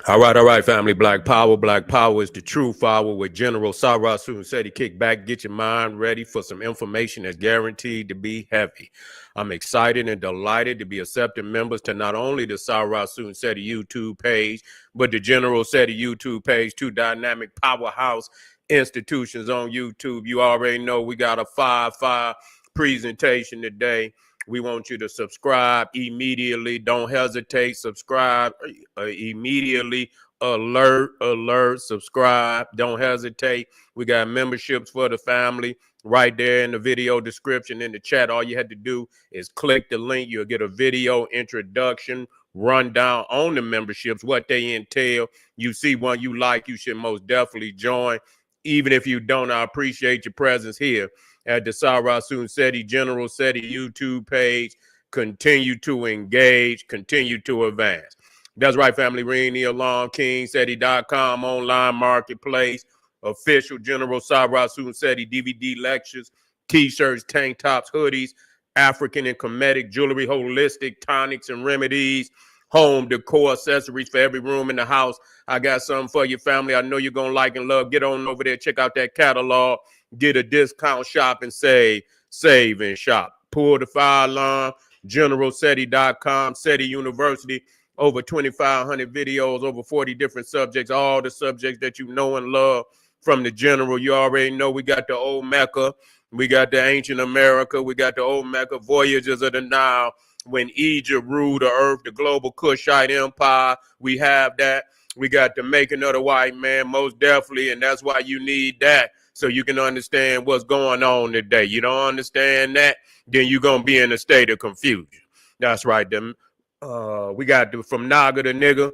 All right, family. Black Power. Black Power is the true power with General Sarasu Seti. Kick back, get your mind ready for some information that's guaranteed to be heavy. I'm excited and delighted to be accepting members to not only the Sarasu Seti YouTube page, but the General Seti YouTube page, two dynamic powerhouse institutions on YouTube. You already know we got a 5-5 presentation today. We want you to subscribe immediately. Don't hesitate. Subscribe immediately. Alert, subscribe. Don't hesitate. We got memberships for the family right there in the video description in the chat. All you had to do is click the link. You'll get a video introduction, rundown on the memberships, what they entail. You see one you like, you should most definitely join. Even if you don't, I appreciate your presence here at the Sarasun Seti General Seti YouTube page. Continue to engage, continue to advance. That's right, family. Ring the alarm. KingSeti.com online marketplace. Official General Sarasun Seti DVD lectures, t-shirts, tank tops, hoodies, African and Kemetic jewelry, holistic tonics and remedies, home decor accessories for every room in the house. I got something for your family. I know you're going to like and love. Get on over there. Check out that catalog. Get a discount, shop and save. Save and shop. Pull the fire alarm. GeneralSeti.com. Seti University. Over 2,500 videos, over 40 different subjects. All the subjects that you know and love from the general. You already know we got the old Mecca. We got the ancient America. We got the old Mecca, voyages of the Nile. When Egypt ruled the earth, the global Kushite empire, we have that. We got the making of the white man, most definitely, and that's why you need that so you can understand what's going on today. You don't understand that, then you're going to be in a state of confusion. That's right. We got from Naga to nigga,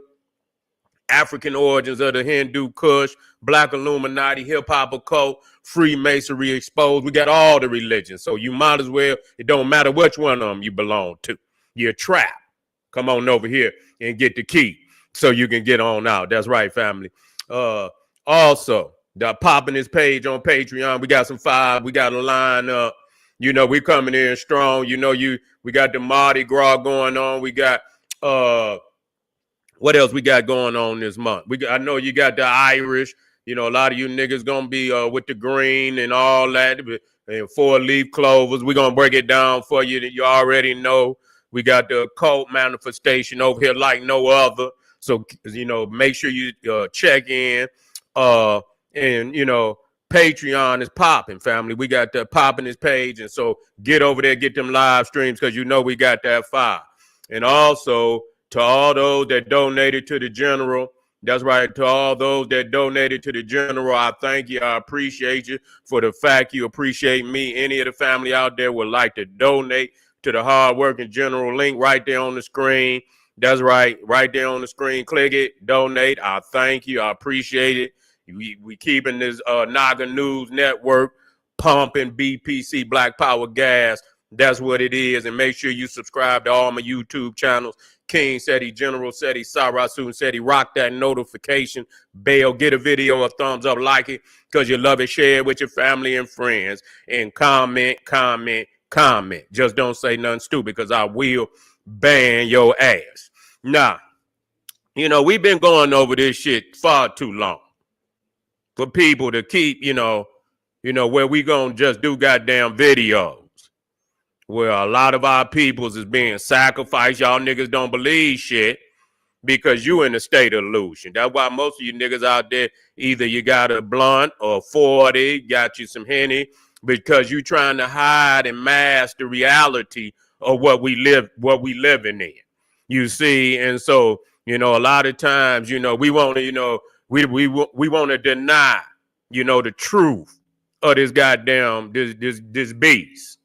African origins of the Hindu Kush, Black Illuminati, hip hop occult, Freemasonry exposed. We got all the religions. So you might as well, it don't matter which one of them you belong to. You're trapped. Come on over here and get the key so you can get on out. That's right, family. Also, popping this page on Patreon. We got some five. We got a line up. You know, we coming in strong. You know, we got the Mardi Gras going on. We got what else we got going on this month? I know you got the Irish. You know, a lot of you niggas gonna be with the green and all that, and 4-leaf clovers. We're gonna break it down for you. That you already know. We got the occult manifestation over here like no other. So you know, make sure you check in. And you know, Patreon is popping, family. We got the popping this page, and so get over there, get them live streams because you know we got that fire. And also, to all those that donated to the general, that's right, to all those that donated to the general, I thank you. I appreciate you for the fact you appreciate me. Any of the family out there would like to donate to the hardworking general, link right there on the screen. That's right there on the screen. Click it, donate. I thank you. I appreciate it. We keeping this Naga News Network pumping BPC Black Power gas. That's what it is. And make sure you subscribe to all my YouTube channels. King Seti, General Seti, Sarasun Seti. Rock that notification bell. Get a video a thumbs up. Like it because you love it. Share it with your family and friends. And comment. Just don't say nothing stupid because I will ban your ass. Nah, you know, we've been going over this shit far too long for people to keep, you know, where we gonna just do goddamn videos. Where a lot of our peoples is being sacrificed. Y'all niggas don't believe shit because you in a state of illusion. That's why most of you niggas out there, either you got a blunt or 40, got you some Henny, because you trying to hide and mask the reality of what we living in. You see, and so, you know, a lot of times, you know, we want to, you know, we want to deny, you know, the truth of this goddamn this beast.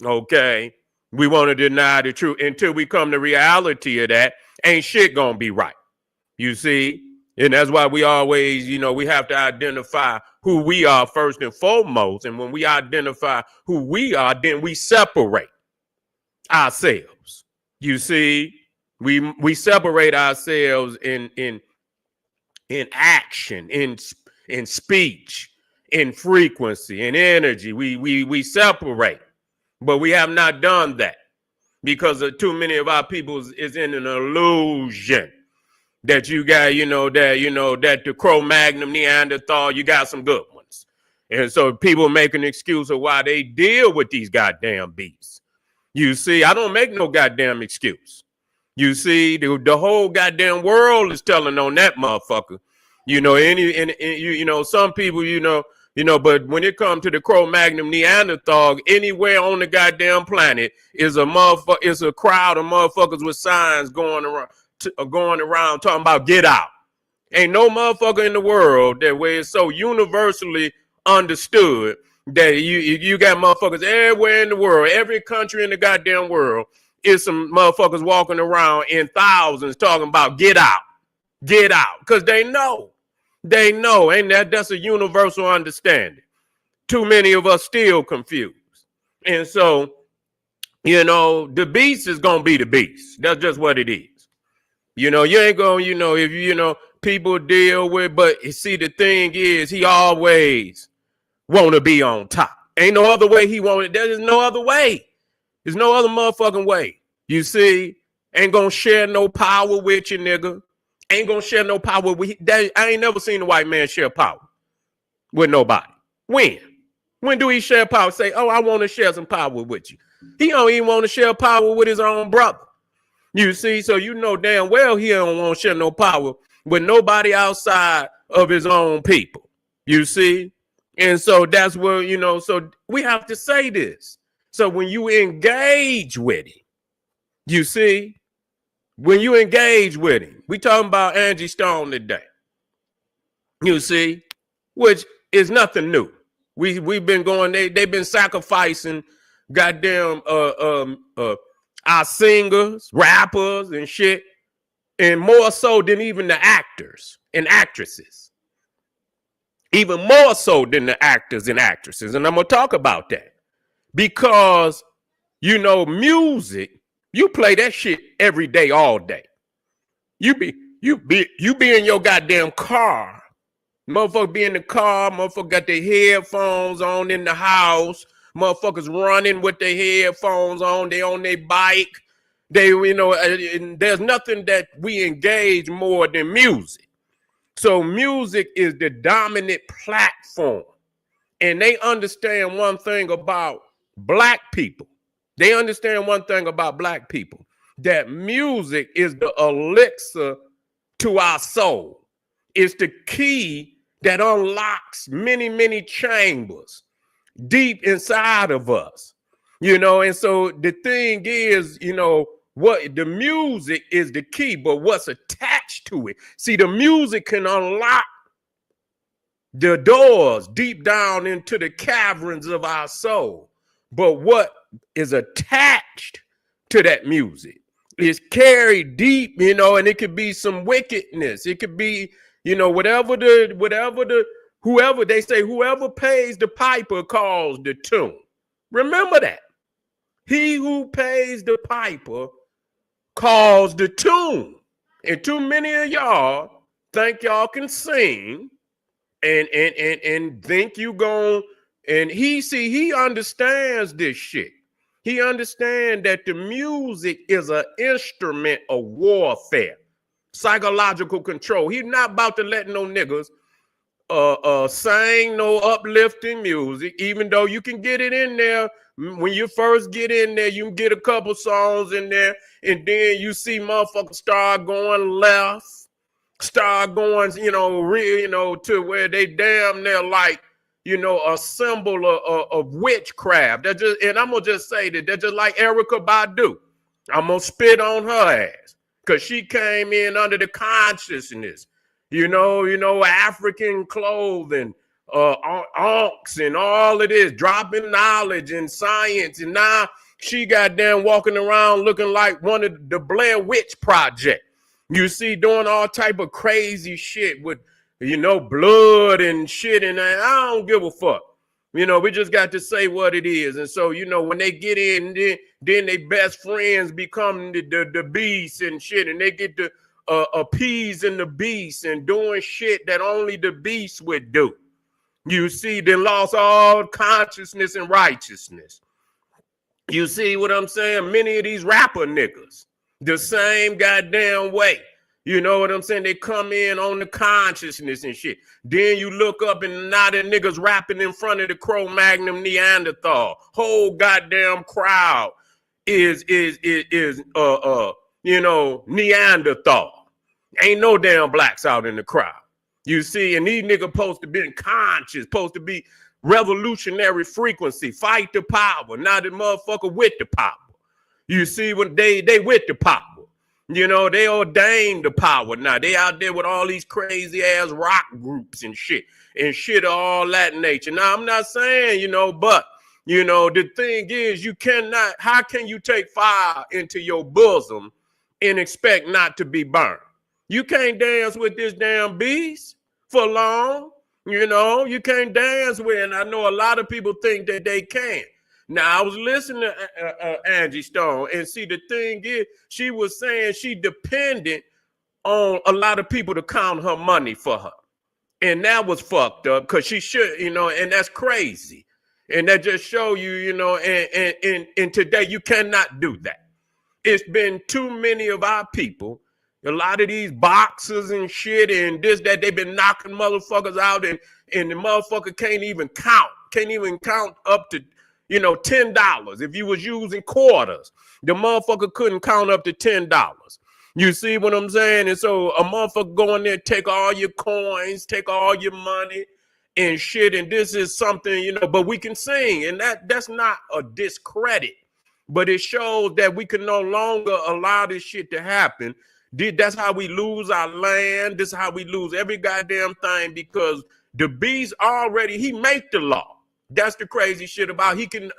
Okay, we want to deny the truth until we come to reality of that. Ain't shit gonna be right. You see, and that's why we always, you know, we have to identify who we are first and foremost. And when we identify who we are, then we separate ourselves. You see, we separate ourselves in action, in speech, in frequency, in energy. We separate. But we have not done that because too many of our people is in an illusion. that you got, that the Cro-Magnon, Neanderthal, you got some good ones. And so people make an excuse of why they deal with these goddamn beasts. You see, I don't make no goddamn excuse. You see, the whole goddamn world is telling on that motherfucker. Some people, but when it comes to the Cro-Magnon Neanderthal, anywhere on the goddamn planet is a crowd of motherfuckers with signs going around talking about get out. Ain't no motherfucker in the world that where it's so universally understood that you got motherfuckers everywhere in the world, every country in the goddamn world, is some motherfuckers walking around in thousands talking about get out, because they know, and that's a universal understanding. Too many of us still confused, and so the beast is gonna be the beast. That's just what it is. You ain't gonna, if people deal with, but see, the thing is, he always want to be on top. Ain't no other way he want it. There's no other way. There's no other motherfucking way. You see, ain't gonna share no power with you, nigga. Ain't gonna share no power with I ain't never seen a white man share power with nobody. When do he share power? Say, oh, I want to share some power with you. He don't even want to share power with his own brother. You see, so damn well he don't want to share no power with nobody outside of his own people. You see? And so that's where, so we have to say this. So when you engage with him, you see, when you engage with him, we talking about Angie Stone today, you see, which is nothing new. We've been going, they've been sacrificing goddamn our singers, rappers and shit, and more so than even the actors and actresses. Even more so than the actors and actresses. And I'm going to talk about that. Because, music, you play that shit every day, all day. You be in your goddamn car. Motherfucker be in the car. Motherfucker got their headphones on in the house. Motherfuckers running with their headphones on. They on their bike. And there's nothing that we engage more than music. So music is the dominant platform. And they understand one thing about black people. That music is the elixir to our soul. It's the key that unlocks many, many chambers deep inside of us. And so the thing is, what the music is the key, but what's attached to it. See, the music can unlock the doors deep down into the caverns of our soul. But what is attached to that music is carried deep, and it could be some wickedness. It could be, whoever they say, whoever pays the piper calls the tune. Remember that. He who pays the piper calls the tune. And too many of y'all think y'all can sing and think you gon' and he understands this shit. He understands that the music is an instrument of warfare, psychological control. He's not about to let no niggas sing no uplifting music, even though you can get it in there. When you first get in there, you can get a couple songs in there, and then you see motherfuckers start going left, start going, to where they damn near like, a symbol of witchcraft. And I'm gonna just say that they're just like Erykah Badu. I'm gonna spit on her ass because she came in under the consciousness, African clothing, onks and all of this, dropping knowledge and science, and now she goddamn walking around looking like one of the Blair Witch Project. You see, doing all type of crazy shit with, blood and shit, and I don't give a fuck. We just got to say what it is. And so, when they get in, then they best friends become the beast and shit, and they get to appeasing the beast and doing shit that only the beast would do. You see, they lost all consciousness and righteousness. You see what I'm saying? Many of these rapper niggas, the same goddamn way. You know what I'm saying? They come in on the consciousness and shit. Then you look up and now the niggas rapping in front of the Cro-Magnon Neanderthal. Whole goddamn crowd is Neanderthal. Ain't no damn blacks out in the crowd. You see, and these niggas supposed to be conscious, supposed to be revolutionary frequency, fight the power. Now the motherfucker with the power. You see, when they with the power. You know, they ordained the power now. They out there with all these crazy ass rock groups and shit of all that nature. Now, I'm not saying, but, the thing is, how can you take fire into your bosom and expect not to be burned? You can't dance with this damn beast for long. You can't dance with it. And I know a lot of people think that they can. Now, I was listening to Angie Stone, and see, the thing is, she was saying she depended on a lot of people to count her money for her. And that was fucked up because she should, and that's crazy. And that just show you, and today you cannot do that. It's been too many of our people, a lot of these boxers and shit and this, that, they've been knocking motherfuckers out and the motherfucker can't even count up to, $10. If you was using quarters, the motherfucker couldn't count up to $10. You see what I'm saying? And so a motherfucker go in there, take all your coins, take all your money and shit. And this is something, but we can sing. And that's not a discredit, but it shows that we can no longer allow this shit to happen. That's how we lose our land. This is how we lose every goddamn thing, because the beast already, he make the law. That's the crazy shit about he can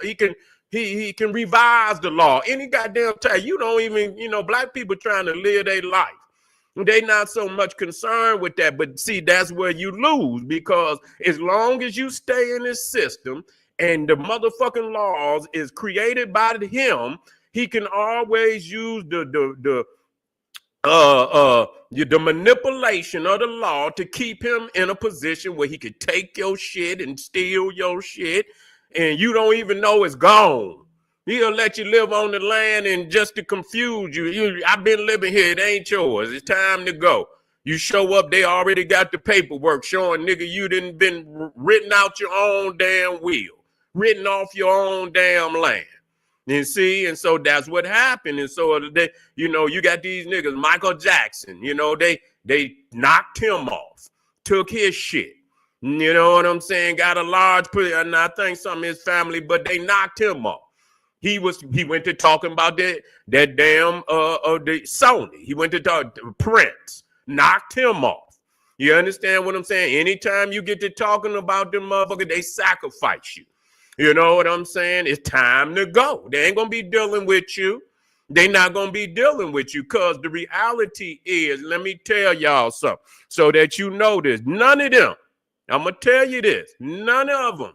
revise the law any goddamn time. You don't even, black people trying to live their life. They not so much concerned with that. But see, that's where you lose, because as long as you stay in this system and the motherfucking laws is created by him, he can always use the manipulation of the law to keep him in a position where he could take your shit and steal your shit, and you don't even know it's gone. He'll let you live on the land and just to confuse you. I've been living here. It ain't yours. It's time to go. You show up, they already got the paperwork showing, nigga, you done been written out your own damn will, written off your own damn land. And see, and so that's what happened. And so they, you got these niggas, Michael Jackson, they knocked him off, took his shit. You know what I'm saying? Got a large, and I think some of his family, but they knocked him off. He went to talking about that damn the Sony. He went to talk to Prince, knocked him off. You understand what I'm saying? Anytime you get to talking about them motherfuckers, they sacrifice you. You know what I'm saying? It's time to go. They ain't gonna be dealing with you. They not gonna be dealing with you, because the reality is, let me tell y'all something so that you know this. None of them, I'm gonna tell you this, none of them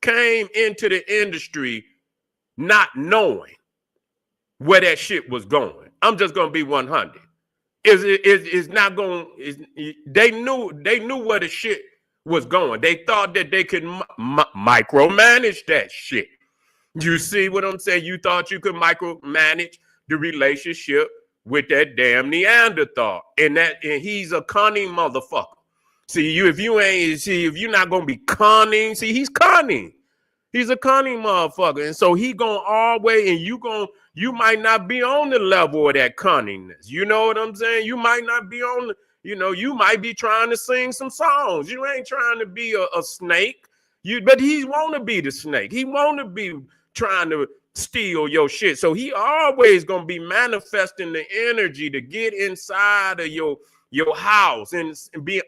came into the industry not knowing where that shit was going. I'm just gonna be 100. It's not going. They knew where the shit was going. They thought that they could micromanage that shit. You see what I'm saying? You thought you could micromanage the relationship with that damn Neanderthal, and he's a cunning motherfucker. See, if you're not gonna be cunning, see, he's cunning. He's a cunning motherfucker, and so he gonna always, and you might not be on the level of that cunningness. You know what I'm saying? You might not be on the. You might be trying to sing some songs. You ain't trying to be a snake. But he want to be the snake. He want to be trying to steal your shit. So he always gonna be manifesting the energy to get inside of your house and be,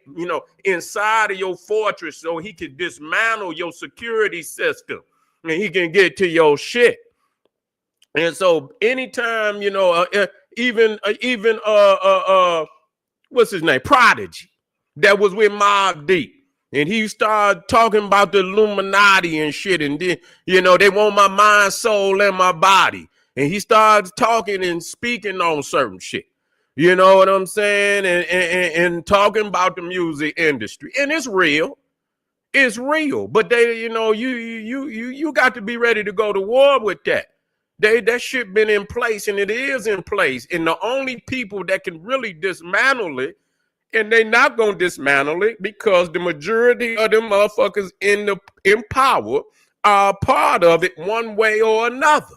inside of your fortress, so he could dismantle your security system and he can get to your shit. And so anytime, even what's his name? Prodigy, that was with Mobb Deep. And he started talking about the Illuminati and shit. And then, they want my mind, soul, and my body. And he started talking and speaking on certain shit. You know what I'm saying? And talking about the music industry. And it's real. It's real. But they, you got to be ready to go to war with that. That shit been in place, and it is in place. And the only people that can really dismantle it, and they not gonna dismantle it because the majority of them motherfuckers in power are part of it one way or another.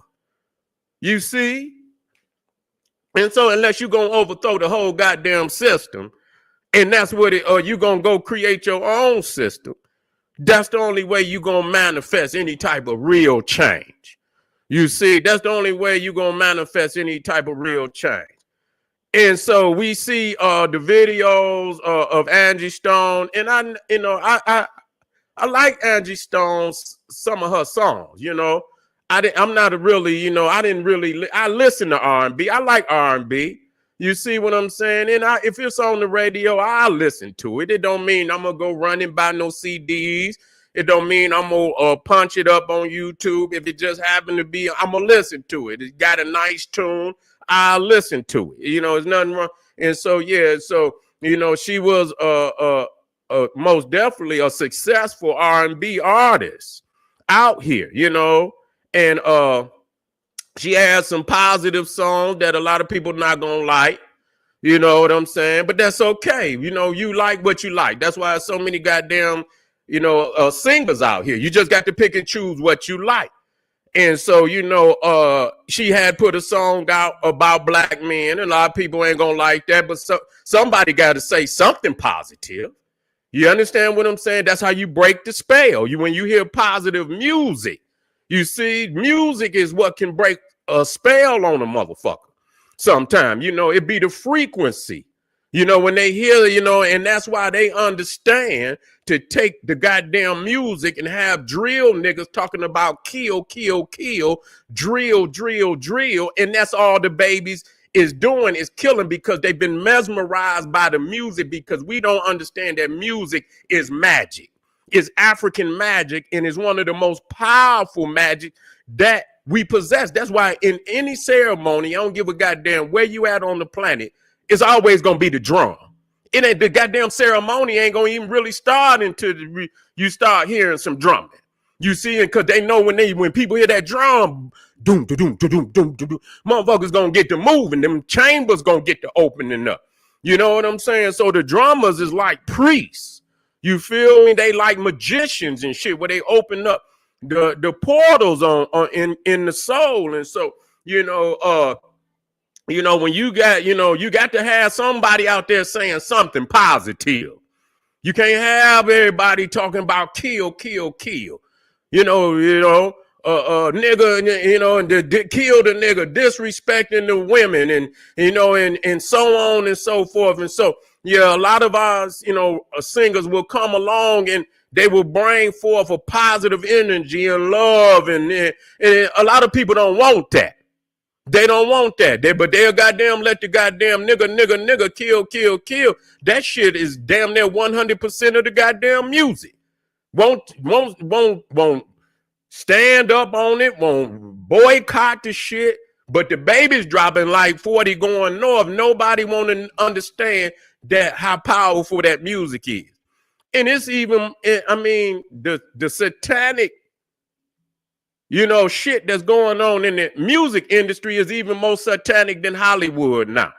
You see? And so unless you're gonna overthrow the whole goddamn system, and that's what it, or you gonna go create your own system, that's the only way you're gonna manifest any type of real change. You see, that's the only way you're gonna manifest any type of real change. And so we see the videos of Angie Stone, and I like Angie Stone's some of her songs. I'm not a really, I listen to R&B. I like R&B. You see what I'm saying? And if it's on the radio, I'll listen to it. It don't mean I'm gonna go running by no CDs. It don't mean I'm gonna punch it up on YouTube. If it just happen to be, I'm gonna listen to it. It's got a nice tune. I'll listen to it. It's nothing wrong. And so, yeah, so, she was most definitely a successful R&B artist out here, and she has some positive songs that a lot of people not gonna like. You know what I'm saying? But that's okay. You like what you like. That's why there's so many goddamn, singers out here. You just got to pick and choose what you like. And so, she had put a song out about black men. A lot of people ain't gonna like that, but somebody got to say something positive. You understand what I'm saying? That's how you break the spell. When you hear positive music, you see, music is what can break a spell on a motherfucker. Sometimes, it be the frequency. When they hear, and that's why they understand to take the goddamn music and have drill niggas talking about kill, kill, kill, drill, drill, drill. And that's all the babies is doing, is killing, because they've been mesmerized by the music, because we don't understand that music is magic. It's African magic, and is one of the most powerful magic that we possess. That's why in any ceremony, I don't give a goddamn where you at on the planet, it's always gonna be the drum. It ain't, the goddamn ceremony ain't gonna even really start until you start hearing some drumming. You see, because they know when people hear that drum, doom, doom, doom, doom, doom, motherfuckers gonna get to moving. Them chambers gonna get to opening up. You know what I'm saying? So the drummers is like priests. You feel me? They like magicians and shit, where they open up the portals in the soul. And so, when you got to have somebody out there saying something positive. You can't have everybody talking about kill, kill, kill. Nigga, and kill the nigga, disrespecting the women, and so on and so forth. And so, yeah, a lot of our, singers will come along and they will bring forth a positive energy and love. And a lot of people don't want that. They don't want that. But they'll goddamn let the goddamn nigga kill, kill, kill. That shit is damn near 100% of the goddamn music. Won't stand up on it, won't boycott the shit. But the baby's dropping like 40 going north. Nobody want to understand that how powerful that music is. And it's even, the satanic, shit that's going on in the music industry is even more satanic than Hollywood now.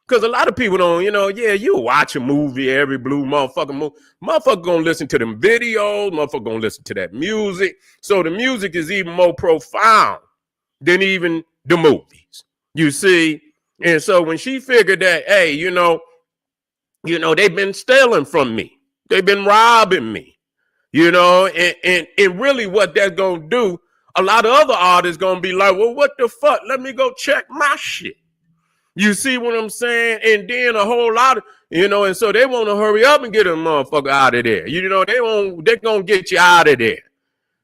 Because a lot of people don't, you watch a movie, every blue motherfucker movie. Motherfucker gonna listen to them videos, motherfucker gonna listen to that music. So the music is even more profound than even the movies, you see. And so when she figured that, hey, they've been stealing from me. They've been robbing me, and really what that's going to do, a lot of other artists going to be like, well, what the fuck? Let me go check my shit. You see what I'm saying? And then a whole lot of, and so they want to hurry up and get a motherfucker out of there. They're going to get you out of there.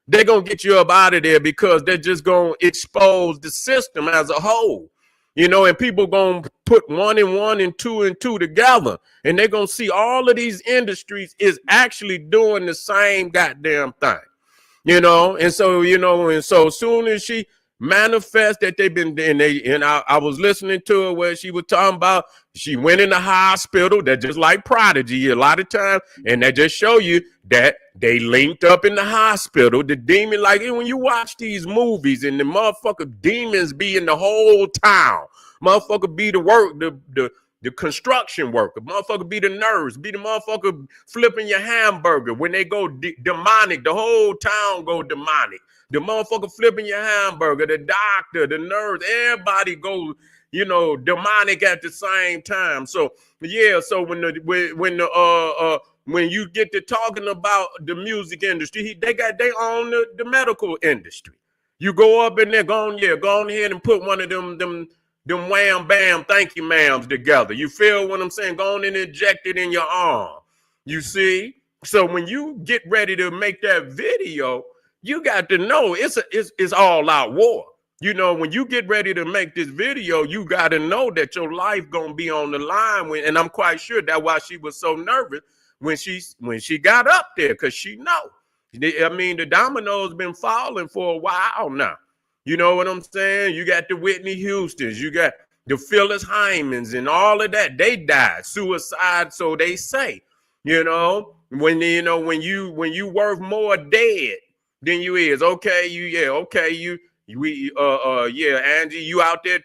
They're going to get you up out of there because they're just going to expose the system as a whole. And people going to put 1 and 1 and 2 and 2 together. And they're going to see all of these industries is actually doing the same goddamn thing. And so, as soon as she manifest that they've been, and I was listening to her where she was talking about she went in the hospital. That just like Prodigy a lot of times, and that just show you that they linked up in the hospital. The demon, like when you watch these movies and the motherfucker demons be in the whole town, motherfucker be the work, the construction worker, motherfucker be the nurse, be the motherfucker flipping your hamburger. When they go demonic, the whole town go demonic. The motherfucker flipping your hamburger, the doctor, the nurse, everybody goes, demonic at the same time. So yeah, so when you get to talking about the music industry, they own the medical industry. You go up in there, go on ahead and put one of them wham bam thank you ma'ams together. You feel what I'm saying? Go on and inject it in your arm. You see? So when you get ready to make that video, you got to know it's all out war. When you get ready to make this video, you got to know that your life gonna be on the line. And I'm quite sure that's why she was so nervous when she got up there, because she know. I mean, the dominoes been falling for a while now. You know what I'm saying? You got the Whitney Houstons, you got the Phyllis Hymans, and all of that. They died suicide, so they say. When you worth more dead than you is. Angie, you out there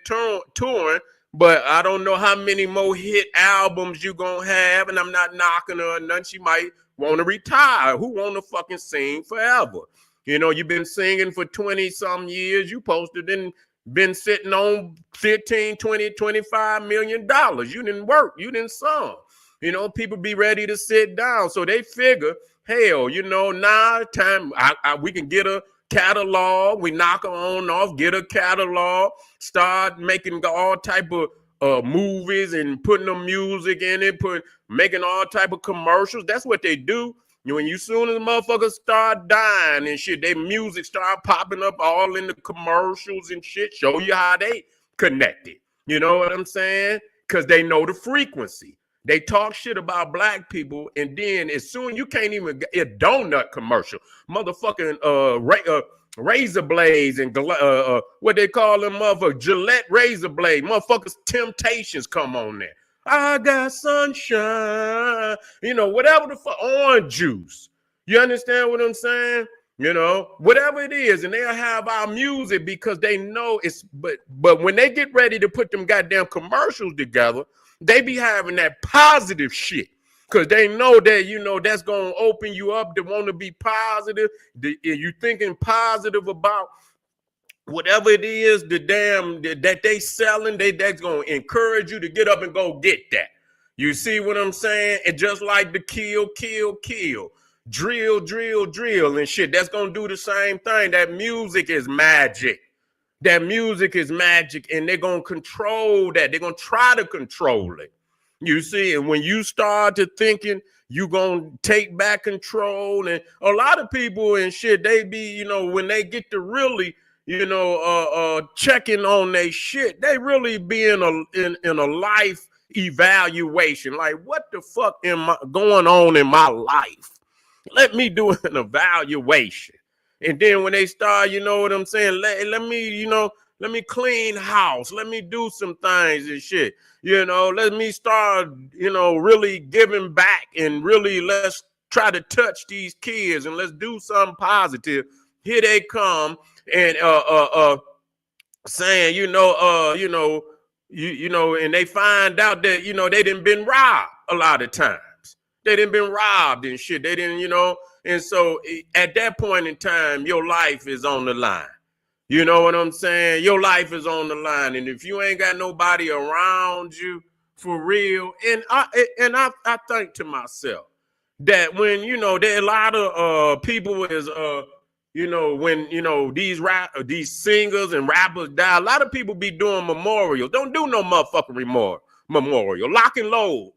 touring, but I don't know how many more hit albums you gonna have, and I'm not knocking her or nothing. She might want to retire. Who want to fucking sing forever? You've been singing for 20 some years. You posted and been sitting on 15, 20, 25 million dollars. You didn't work. You didn't song. People be ready to sit down. So they figure, hell, now time we can get a catalog. We knock her on off, get a catalog, start making all type of movies and putting the music in it, making all type of commercials. That's what they do. When soon as motherfuckers start dying and shit, their music start popping up all in the commercials and shit, show you how they connected. You know what I'm saying? Because they know the frequency. They talk shit about black people, and then as soon you can't even get a donut commercial, motherfucking razor blades and what they call them, motherfuckers, Gillette razor blade, motherfuckers, Temptations come on there. I got sunshine, whatever the fuck, orange juice. You understand what I'm saying? Whatever it is, and they'll have our music because they know it's. But when they get ready to put them goddamn commercials together, they be having that positive shit because they know that, that's going to open you up to want to be positive. You thinking positive about whatever it is, that they selling, that's going to encourage you to get up and go get that. You see what I'm saying? And just like the kill, drill and shit, that's going to do the same thing. That music is magic. That music is magic, and they're going to control that. They're going to try to control it. You see, and when you start to thinking you're going to take back control, and a lot of people and shit, they be, when they get to really, checking on their shit, they really be in a life evaluation. Like, what the fuck am I going on in my life? Let me do an evaluation. And then when they start, you know what I'm saying? Let me clean house. Let me do some things and shit. Let me start, really giving back, and really let's try to touch these kids and let's do something positive. Here they come and saying, and they find out that, they done been robbed a lot of times. They done been robbed and shit. They didn't, and so at that point in time, your life is on the line. You know what I'm saying? Your life is on the line. And if you ain't got nobody around you for real, and I think to myself that when, there are a lot of people is, when, these singers and rappers die, a lot of people be doing memorials. Don't do no motherfucking memorial. Lock and load.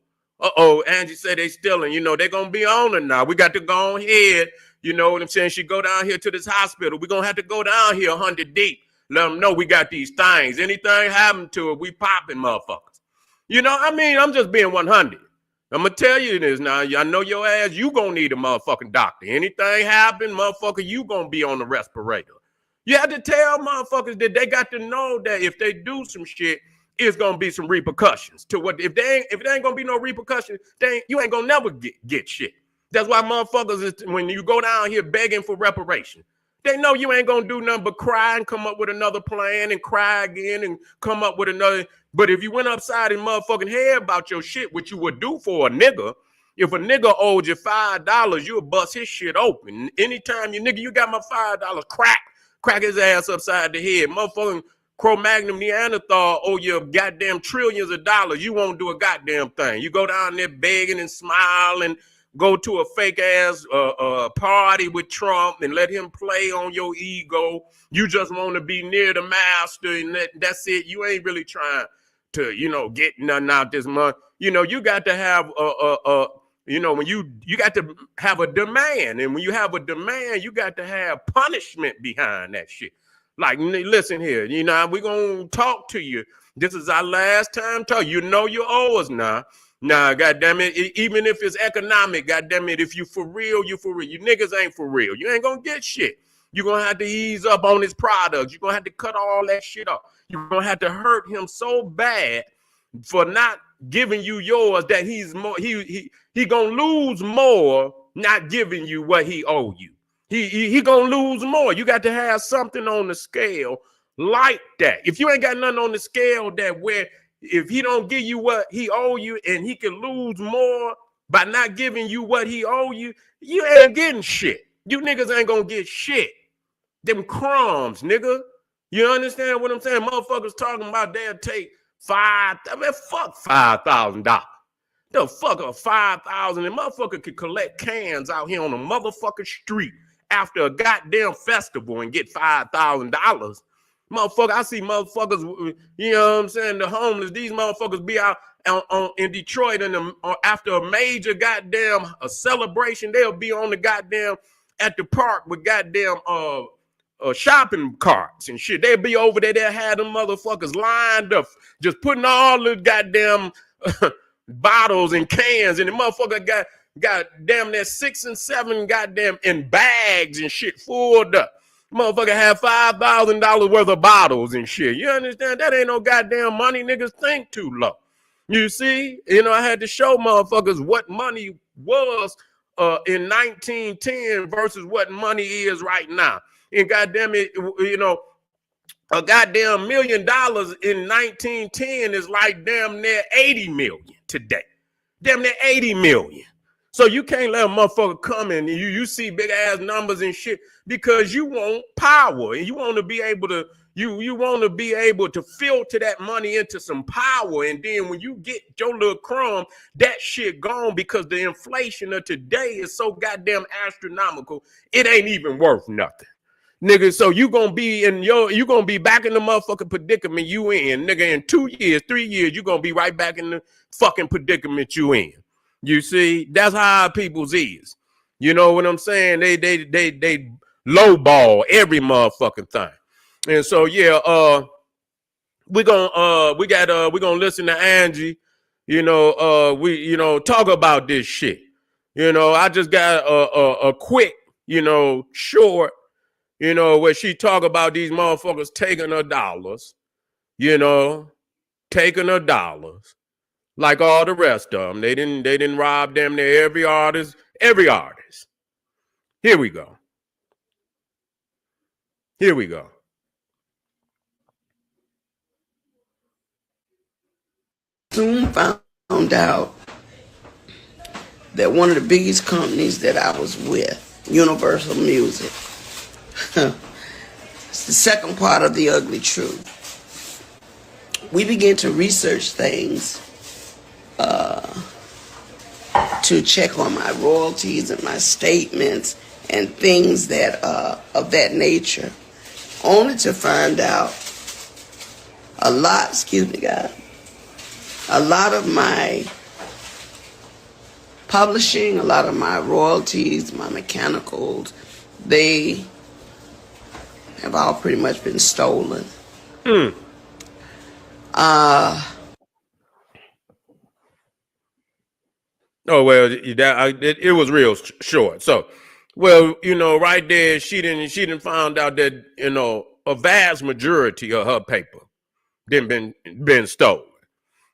Angie said they stealing. They're going to be on it now. We got to go on ahead. You know what I'm saying? She go down here to this hospital. We're going to have to go down here 100 deep. Let them know we got these things. Anything happen to it, we popping motherfuckers. I'm just being 100. I'm going to tell you this now. I know your ass, you going to need a motherfucking doctor. Anything happen, motherfucker, you going to be on the respirator. You have to tell motherfuckers that they got to know that if they do some shit, it's gonna be some repercussions. To what if there ain't gonna be no repercussions, you ain't gonna never get shit. That's why motherfuckers is when you go down here begging for reparation. They know you ain't gonna do nothing but cry and come up with another plan and cry again and come up with another. But if you went upside and motherfucking head about your shit, which you would do for a nigga, if a nigga owed you $5, you would bust his shit open. Anytime you got my $5, crack his ass upside the head. Motherfucking Cro-Magnon Neanderthal owe you goddamn trillions of dollars. You won't do a goddamn thing. You go down there begging and smiling, go to a fake ass party with Trump and let him play on your ego. You just want to be near the master and that's it. You ain't really trying to, get nothing out this month. You got to have when you got to have a demand, and when you have a demand, you got to have punishment behind that shit. Like, listen here, we're gonna talk to you. This is our last time talk. You owe us now. Nah, goddamn it. Even if it's economic, goddamn it. If you for real, you for real. You niggas ain't for real. You ain't gonna get shit. You're gonna have to ease up on his products. You're gonna have to cut all that shit off. You're gonna have to hurt him so bad for not giving you yours that he's more he gonna lose more not giving you what he owe you. He gonna lose more. You got to have something on the scale like that. If you ain't got nothing on the scale that where if he don't give you what he owe you and he can lose more by not giving you what he owe you, you ain't getting shit. You niggas ain't gonna get shit. Them crumbs, nigga. You understand what I'm saying? Motherfuckers talking about they'll take fuck $5,000. The fuck a 5,000 and motherfucker could collect cans out here on the motherfucking street after a goddamn festival and get $5,000. Motherfucker, I see motherfuckers, you know what I'm saying, the homeless, these motherfuckers be out in Detroit and after a major goddamn celebration, they'll be on the goddamn at the park with goddamn shopping carts and shit. They'll be over there, they'll have them motherfuckers lined up, just putting all the goddamn bottles and cans, and the motherfucker got damn near 6 and 7 goddamn in bags and shit full up. Motherfucker have $5,000 worth of bottles and shit. You understand? That ain't no goddamn money. Niggas think too low. You see? I had to show motherfuckers what money was in 1910 versus what money is right now. And goddamn it, a goddamn $1 million in 1910 is like damn near 80 million today. Damn near 80 million. So you can't let a motherfucker come in and you see big ass numbers and shit because you want power and you want to be able to you want to be able to filter that money into some power, and then when you get your little crumb, that shit gone because the inflation of today is so goddamn astronomical, it ain't even worth nothing. Nigga, so you gonna be back in the motherfucking predicament you in, nigga. In 2 years, 3 years, you gonna be right back in the fucking predicament you in. You see, that's how people's is. You know what I'm saying? They lowball every motherfucking thing. And so yeah, we're gonna listen to Angie. We talk about this shit. I just got a quick, short. Where she talk about these motherfuckers taking her dollars, taking her dollars, like all the rest of them. They didn't rob damn near every artist. Here we go. Soon found out that one of the biggest companies that I was with, Universal Music, it's the second part of the ugly truth. We began to research things to check on my royalties and my statements and things that of that nature, only to find out a lot of my publishing, a lot of my royalties, my mechanicals, they have all pretty much been stolen. Oh well, it was real short. So Well, right there, she didn't find out that, a vast majority of her paper didn't been stolen.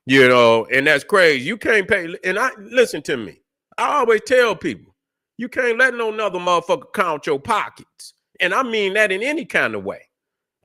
And that's crazy. You can't pay. And listen to me. I always tell people, you can't let no another motherfucker count your pockets. And I mean that in any kind of way.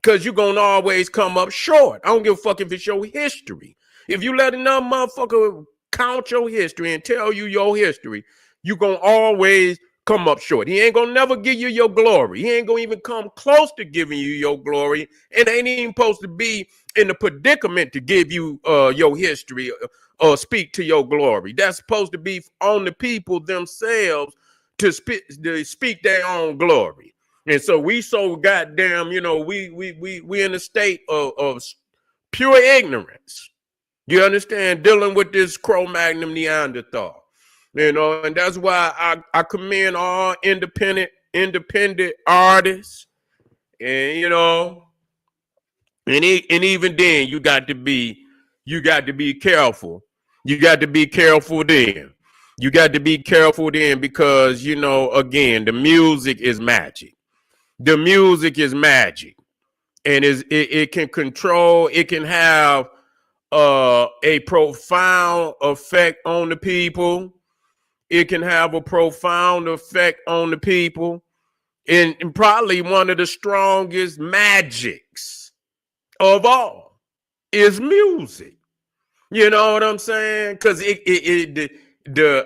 Because you're going to always come up short. I don't give a fuck if it's your history. If you let another motherfucker count your history and tell you your history, you're going to always come up short. He ain't going to never give you your glory. He ain't going to even come close to giving you your glory. And ain't even supposed to be in the predicament to give you your history or speak to your glory. That's supposed to be on the people themselves to speak their own glory. And so we so goddamn, we in a state of pure ignorance. You understand? Dealing with this Cro-Magnon Neanderthal. And that's why I commend all independent artists. And and even then you got to be careful. You got to be careful then. You got to be careful then because again, the music is magic. The music is magic, and it can control. It can have a profound effect on the people. It can have a profound effect on the people, and probably one of the strongest magics of all is music. You know what I'm saying? Because the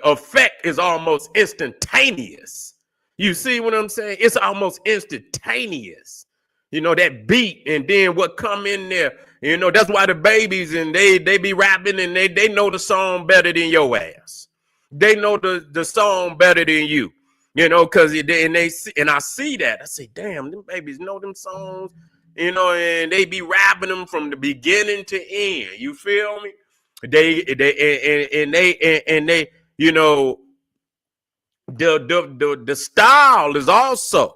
effect is almost instantaneous. You see what I'm saying? It's almost instantaneous. That beat, and then what come in there. That's why the babies and they be rapping and they know the song better than your ass. They know the song better than you. Because and I see that. I say, damn, them babies know them songs. And they be rapping them from the beginning to end. You feel me? They the style is also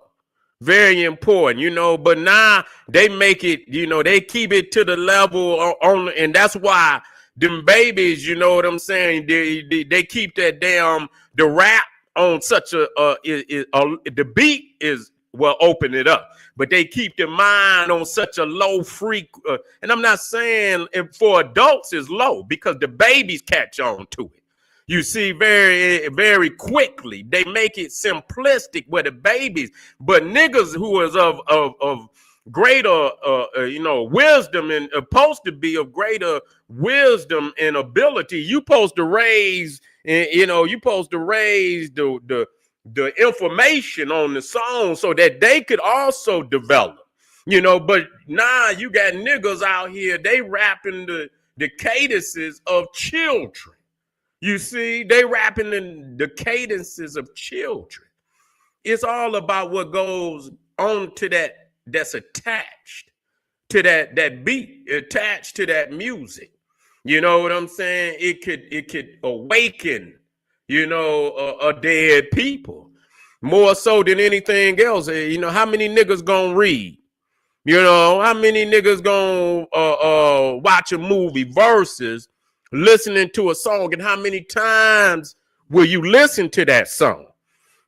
very important, but now they make it, they keep it to the level on, and that's why them babies, you know what I'm saying? They keep that damn, the rap on such the beat is, well, open it up, but they keep the mind on such a low freak. And I'm not saying for adults is low because the babies catch on to it. You see, very, very quickly, they make it simplistic with the babies, but niggas who is of greater, wisdom and supposed to be of greater wisdom and ability, you supposed to raise, you supposed to raise the information on the song so that they could also develop, but now you got niggas out here, they rapping the cadences of children. You see, they rapping in the cadences of children. It's all about what goes on to that's attached to that beat, attached to that music. You know what I'm saying? It could awaken, a dead people more so than anything else. How many niggas gonna read? How many niggas gonna watch a movie versus listening to a song, and how many times will you listen to that song?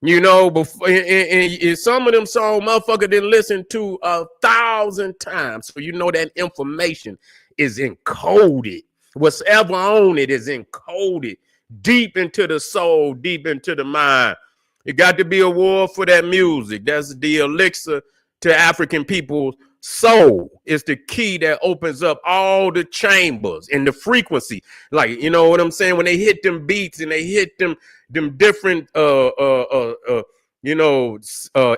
Before and some of them songs, motherfucker didn't listen to 1,000 times. So that information is encoded. Whatever on it is encoded deep into the soul, deep into the mind. It got to be a war for that music. That's the elixir to African people's soul. It's the key that opens up all the chambers and the frequency. Like, you know what I'm saying? When they hit them beats and they hit them different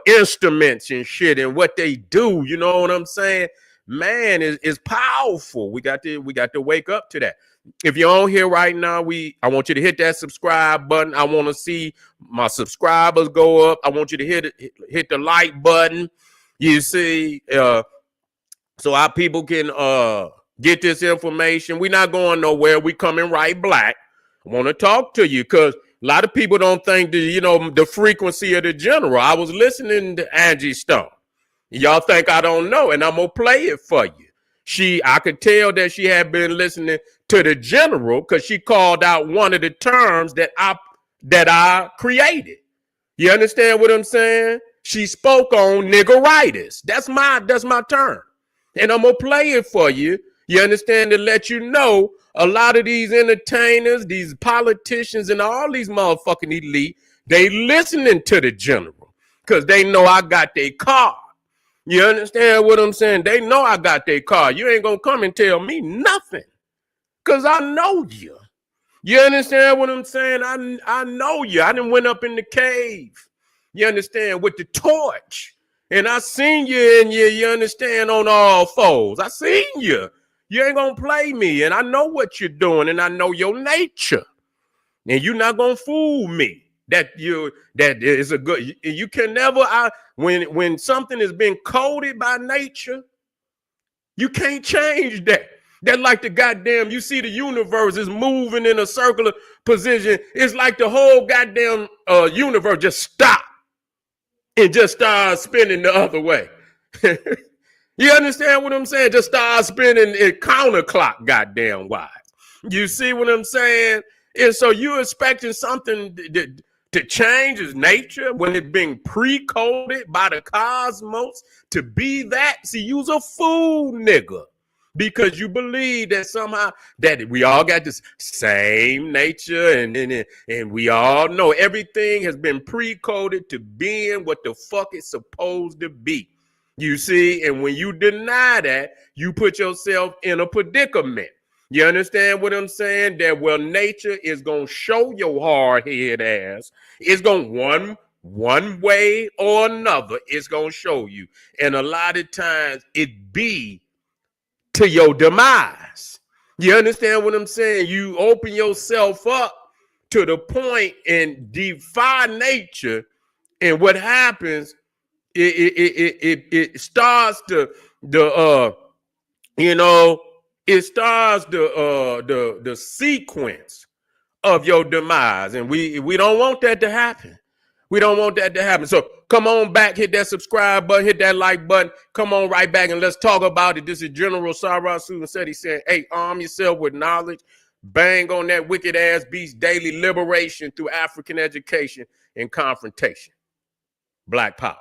instruments and shit and what they do, you know what I'm saying? Man, is powerful. We got to wake up to that. If you're on here right now, I want you to hit that subscribe button. I want to see my subscribers go up. I want you to hit the like button. You see, so our people can get this information. We're not going nowhere. We coming right black. I want to talk to you because a lot of people don't think the frequency of the general. I was listening to Angie Stone. Y'all think I don't know, and I'm gonna play it for you. I could tell that she had been listening to the general because she called out one of the terms that I created. You understand what I'm saying? She spoke on niggeritis. That's my term. And I'm gonna play it for you. You understand, to let you know a lot of these entertainers, these politicians, and all these motherfucking elite, they listening to the general because they know I got their car. You understand what I'm saying? They know I got their car. You ain't gonna come and tell me nothing because I know you. You understand what I'm saying? I know you. I done went up in the cave. You understand, with the torch. And I seen you, and you understand, on all fours. I seen you. You ain't gonna play me. And I know what you're doing, and I know your nature. And you're not gonna fool me. That is a good. You can never. When something has been coded by nature, you can't change that. That like the goddamn, you see the universe is moving in a circular position. It's like the whole goddamn universe just stopped and just started spinning the other way. You understand what I'm saying? Just start spinning it counterclock, goddamn wise. You see what I'm saying? And so you're expecting something to change its nature when it's being pre-coded by the cosmos to be that. See, you's a fool, nigga. Because you believe that somehow that we all got this same nature, and we all know everything has been pre-coded to being what the fuck it's supposed to be. You see, and when you deny that, you put yourself in a predicament. You understand what I'm saying? That, well, nature is gonna show your hard head ass. It's gonna one way or another. It's gonna show you, and a lot of times it be to your demise. You understand what I'm saying? You open yourself up to the point and defy nature, and what happens? It starts it starts the sequence of your demise, and we don't want that to happen. We don't want that to happen. So come on back, hit that subscribe button, hit that like button. Come on right back and let's talk about it. This is General Sarasu Seti saying, hey, arm yourself with knowledge. Bang on that wicked ass beast. Daily liberation through African education and confrontation. Black power.